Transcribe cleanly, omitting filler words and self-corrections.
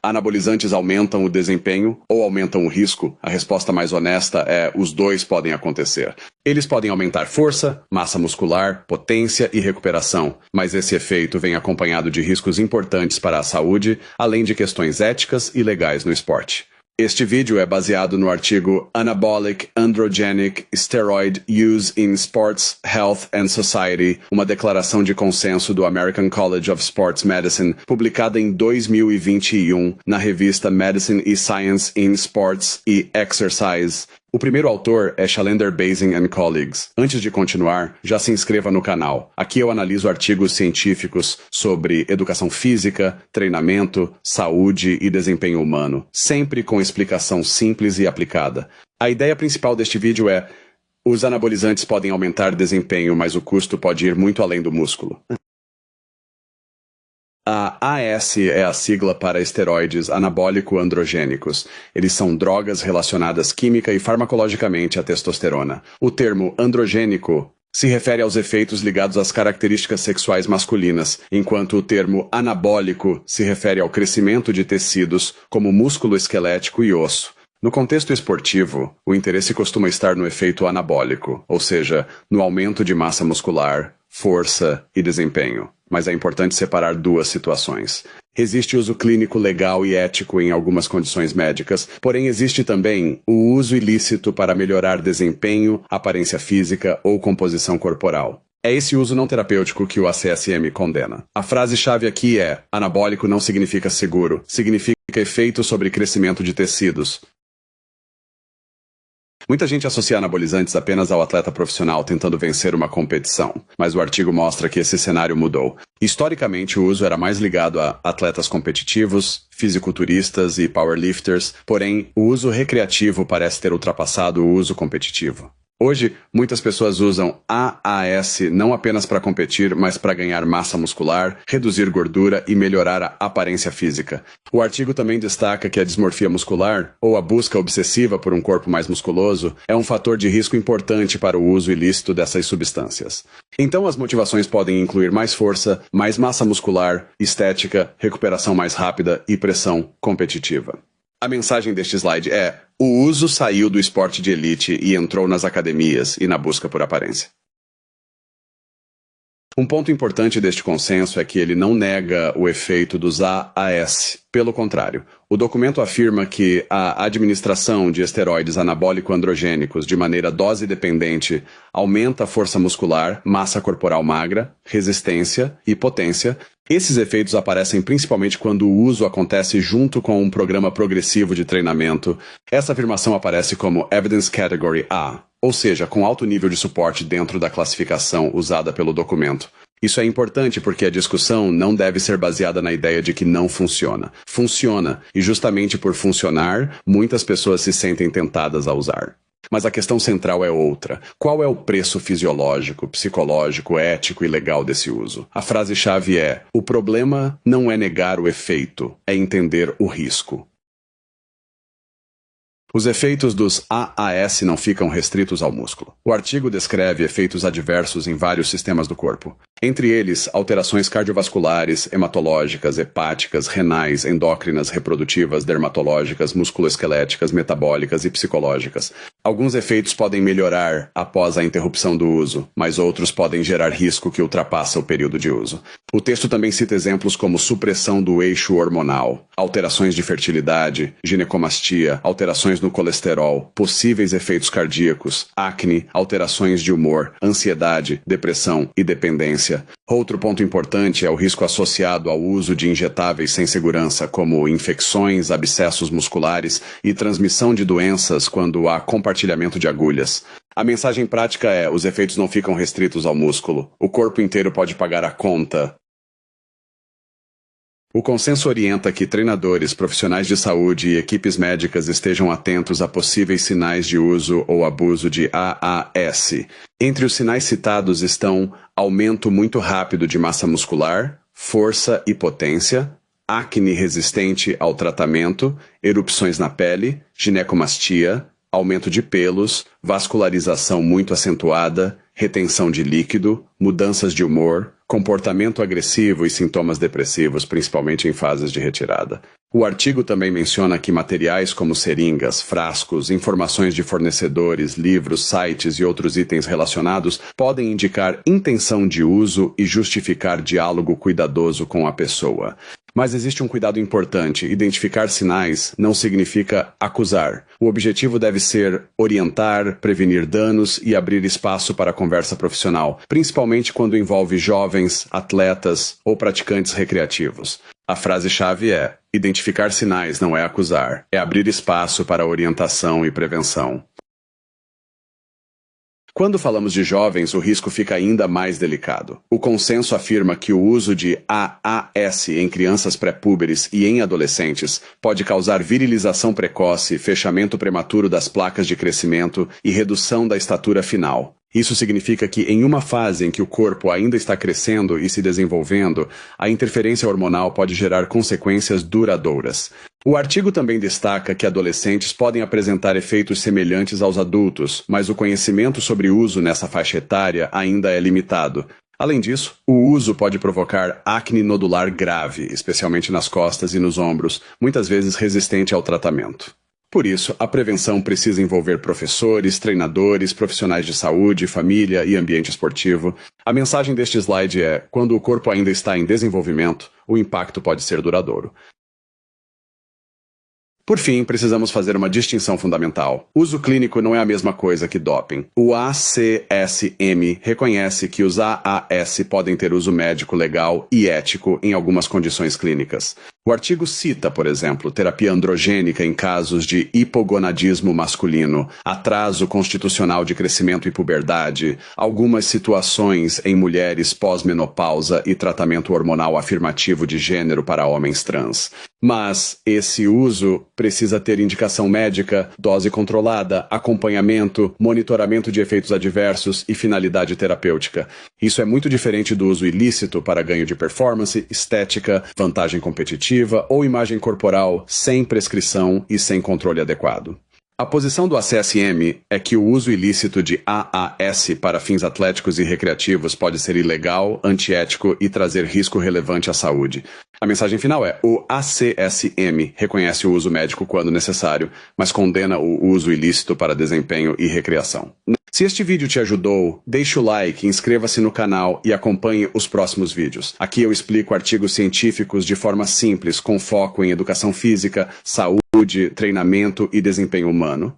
Anabolizantes aumentam o desempenho ou aumentam o risco? A resposta mais honesta é: os dois podem acontecer. Eles podem aumentar força, massa muscular, potência e recuperação, mas esse efeito vem acompanhado de riscos importantes para a saúde, além de questões éticas e legais no esporte. Este vídeo é baseado no artigo Anabolic Androgenic Steroid Use in Sports, Health and Society, uma declaração de consenso do American College of Sports Medicine, publicada em 2021 na revista Medicine e Science in Sports e Exercise. O primeiro autor é Shalender Basing and Colleagues. Antes de continuar, já se inscreva no canal. Aqui eu analiso artigos científicos sobre educação física, treinamento, saúde e desempenho humano, sempre com explicação simples e aplicada. A ideia principal deste vídeo é: os anabolizantes podem aumentar desempenho, mas o custo pode ir muito além do músculo. A AS é a sigla para esteroides anabólico-androgênicos. Eles são drogas relacionadas química e farmacologicamente à testosterona. O termo androgênico se refere aos efeitos ligados às características sexuais masculinas, enquanto o termo anabólico se refere ao crescimento de tecidos, como músculo esquelético e osso. No contexto esportivo, o interesse costuma estar no efeito anabólico, ou seja, no aumento de massa muscular, força e desempenho. Mas é importante separar duas situações. Existe uso clínico legal e ético em algumas condições médicas, porém existe também o uso ilícito para melhorar desempenho, aparência física ou composição corporal. É esse uso não terapêutico que o ACSM condena. A frase-chave aqui é: anabólico não significa seguro, significa efeito sobre crescimento de tecidos. Muita gente associa anabolizantes apenas ao atleta profissional tentando vencer uma competição, mas o artigo mostra que esse cenário mudou. Historicamente, o uso era mais ligado a atletas competitivos, fisiculturistas e powerlifters, porém, o uso recreativo parece ter ultrapassado o uso competitivo. Hoje, muitas pessoas usam AAS não apenas para competir, mas para ganhar massa muscular, reduzir gordura e melhorar a aparência física. O artigo também destaca que a dismorfia muscular, ou a busca obsessiva por um corpo mais musculoso, é um fator de risco importante para o uso ilícito dessas substâncias. Então, as motivações podem incluir mais força, mais massa muscular, estética, recuperação mais rápida e pressão competitiva. A mensagem deste slide é: o uso saiu do esporte de elite e entrou nas academias e na busca por aparência. Um ponto importante deste consenso é que ele não nega o efeito dos AAS. Pelo contrário, o documento afirma que a administração de esteroides anabólico-androgênicos de maneira dose-dependente aumenta a força muscular, massa corporal magra, resistência e potência. Esses efeitos aparecem principalmente quando o uso acontece junto com um programa progressivo de treinamento. Essa afirmação aparece como Evidence Category A, ou seja, com alto nível de suporte dentro da classificação usada pelo documento. Isso é importante porque a discussão não deve ser baseada na ideia de que não funciona. Funciona, e justamente por funcionar, muitas pessoas se sentem tentadas a usar. Mas a questão central é outra. Qual é o preço fisiológico, psicológico, ético e legal desse uso? A frase-chave é: o problema não é negar o efeito, é entender o risco. Os efeitos dos AAS não ficam restritos ao músculo. O artigo descreve efeitos adversos em vários sistemas do corpo. Entre eles, alterações cardiovasculares, hematológicas, hepáticas, renais, endócrinas, reprodutivas, dermatológicas, musculoesqueléticas, metabólicas e psicológicas. Alguns efeitos podem melhorar após a interrupção do uso, mas outros podem gerar risco que ultrapassa o período de uso. O texto também cita exemplos como supressão do eixo hormonal, alterações de fertilidade, ginecomastia, alterações no colesterol, possíveis efeitos cardíacos, acne, alterações de humor, ansiedade, depressão e dependência. Outro ponto importante é o risco associado ao uso de injetáveis sem segurança, como infecções, abscessos musculares e transmissão de doenças quando há compartilhamento de agulhas. A mensagem prática é: os efeitos não ficam restritos ao músculo. O corpo inteiro pode pagar a conta. O consenso orienta que treinadores, profissionais de saúde e equipes médicas estejam atentos a possíveis sinais de uso ou abuso de AAS. Entre os sinais citados estão aumento muito rápido de massa muscular, força e potência, acne resistente ao tratamento, erupções na pele, ginecomastia, aumento de pelos, vascularização muito acentuada, retenção de líquido, mudanças de humor, comportamento agressivo e sintomas depressivos, principalmente em fases de retirada. O artigo também menciona que materiais como seringas, frascos, informações de fornecedores, livros, sites e outros itens relacionados podem indicar intenção de uso e justificar diálogo cuidadoso com a pessoa. Mas existe um cuidado importante: identificar sinais não significa acusar. O objetivo deve ser orientar, prevenir danos e abrir espaço para a conversa profissional, principalmente quando envolve jovens, atletas ou praticantes recreativos. A frase-chave é: identificar sinais não é acusar, é abrir espaço para orientação e prevenção. Quando falamos de jovens, o risco fica ainda mais delicado. O consenso afirma que o uso de AAS em crianças pré-púberes e em adolescentes pode causar virilização precoce, fechamento prematuro das placas de crescimento e redução da estatura final. Isso significa que, em uma fase em que o corpo ainda está crescendo e se desenvolvendo, a interferência hormonal pode gerar consequências duradouras. O artigo também destaca que adolescentes podem apresentar efeitos semelhantes aos adultos, mas o conhecimento sobre uso nessa faixa etária ainda é limitado. Além disso, o uso pode provocar acne nodular grave, especialmente nas costas e nos ombros, muitas vezes resistente ao tratamento. Por isso, a prevenção precisa envolver professores, treinadores, profissionais de saúde, família e ambiente esportivo. A mensagem deste slide é: quando o corpo ainda está em desenvolvimento, o impacto pode ser duradouro. Por fim, precisamos fazer uma distinção fundamental. Uso clínico não é a mesma coisa que doping. O ACSM reconhece que os AAS podem ter uso médico legal e ético em algumas condições clínicas. O artigo cita, por exemplo, terapia androgênica em casos de hipogonadismo masculino, atraso constitucional de crescimento e puberdade, algumas situações em mulheres pós-menopausa e tratamento hormonal afirmativo de gênero para homens trans. Mas esse uso precisa ter indicação médica, dose controlada, acompanhamento, monitoramento de efeitos adversos e finalidade terapêutica. Isso é muito diferente do uso ilícito para ganho de performance, estética, vantagem competitiva ou imagem corporal sem prescrição e sem controle adequado. A posição do ACSM é que o uso ilícito de AAS para fins atléticos e recreativos pode ser ilegal, antiético e trazer risco relevante à saúde. A mensagem final é: o ACSM reconhece o uso médico quando necessário, mas condena o uso ilícito para desempenho e recreação. Se este vídeo te ajudou, deixe o like, inscreva-se no canal e acompanhe os próximos vídeos. Aqui eu explico artigos científicos de forma simples, com foco em educação física, saúde, treinamento e desempenho humano.